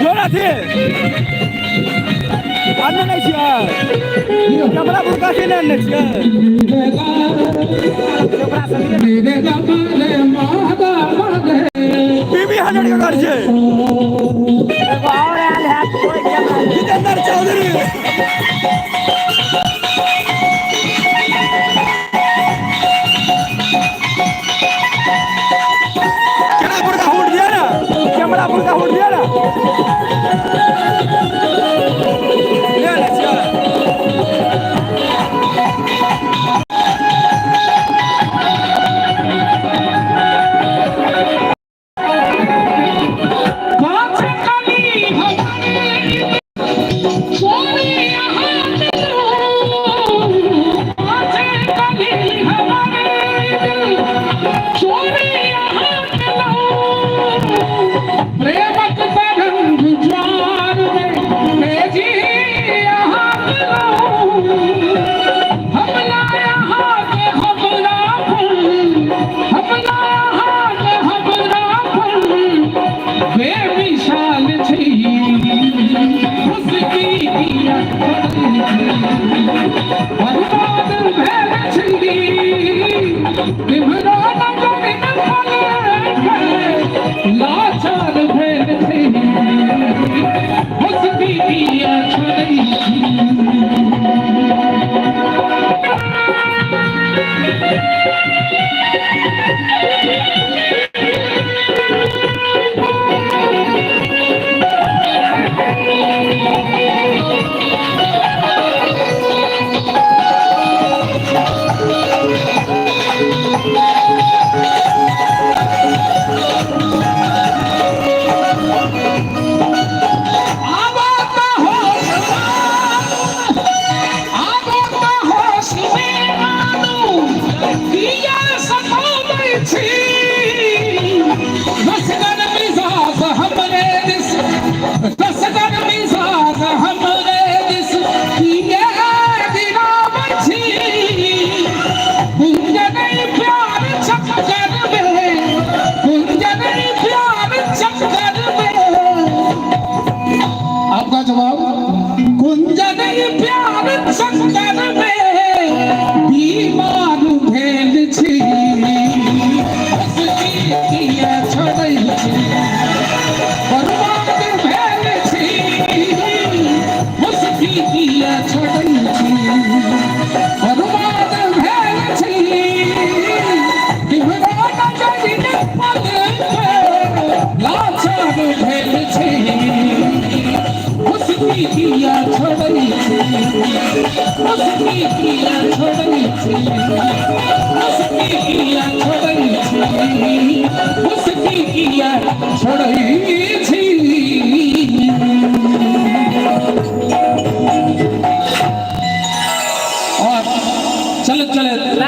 जोड़ा थे अन्य नहीं छिया कमरा बुका से नहीं छिया बीबी हजार का घर छे और आयल है कोई जितेंद्र चौधरी कैमरा का हुड दिया ना कैमरा का हुड दिया ना ले ले चल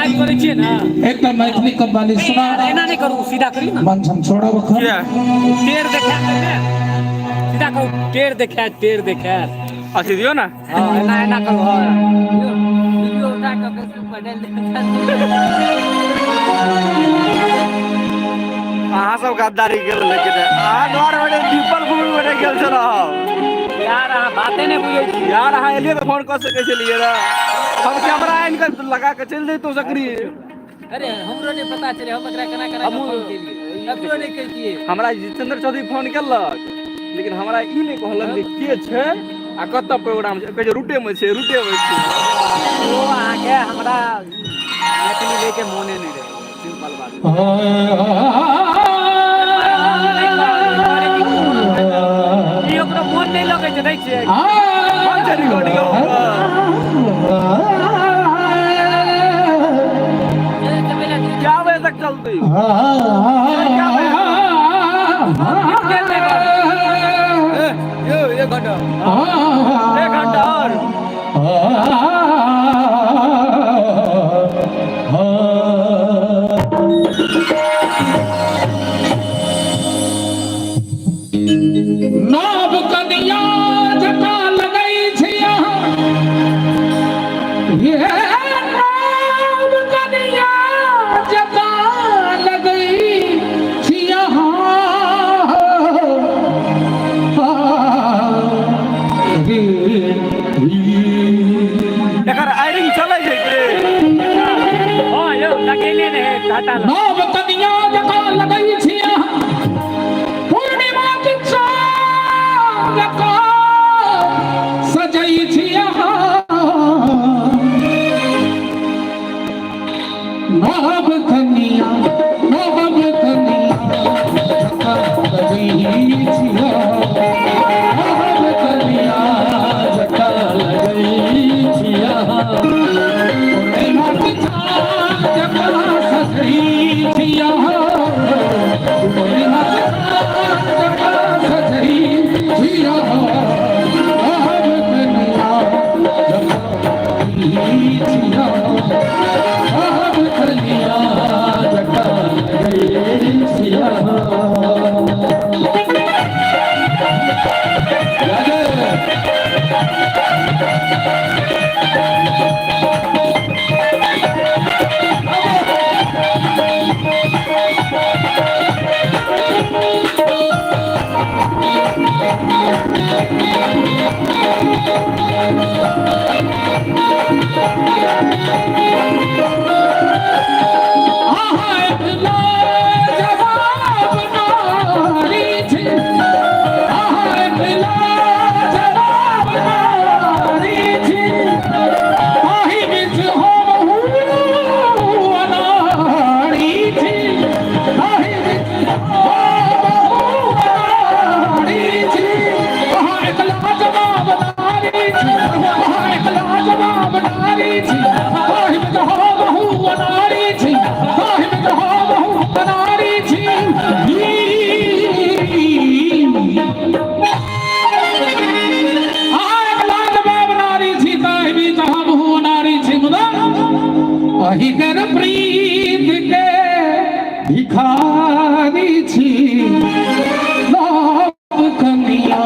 एकदम मैथिली कव्वाली सुना एना नहीं करू सीधा करी ना मन छम छोड़ा बखर टेर देखा सीधा करू टेर देखा अच्छी दियो ना हां एना एना करू हां वीडियो उठा के फेसबुक पर डाल दे अहाँ सब गद्दारी गेल लेकिन अहाँ घर बड़े पीपल फूल बड़े गेल छलो यार अहाँ बाते नहीं बुझै छी यार अहाँ एलिए तो फोन कर सकै छलिए रे हम कैमरा आइन कर लगा के चल जइतो सकरी अरे हमरो नहीं पता चले हम एकरा केना केना फोन केलिए हमरो नहीं कहिए हमरा जितेंद्र चौधरी फोन केलक लेकिन हमरा ई नहीं कहलक जे के छै आ कत प्रोग्राम छै कहे रूटे में छै ओ आके हमरा मैथिली लेके मोने नहीं रहे सिंपल बात ई ओकरा मोन नहीं लगे छै देख छै हां छै रिकॉर्डिंग क्या बजे तक चलती एक घंटा और नाव कदिया जटा लगई छी यहाँ ये नाव कदिया जटा लगई छी यहाँ अहिगर प्रीत के भिखारी छी नाम कनिया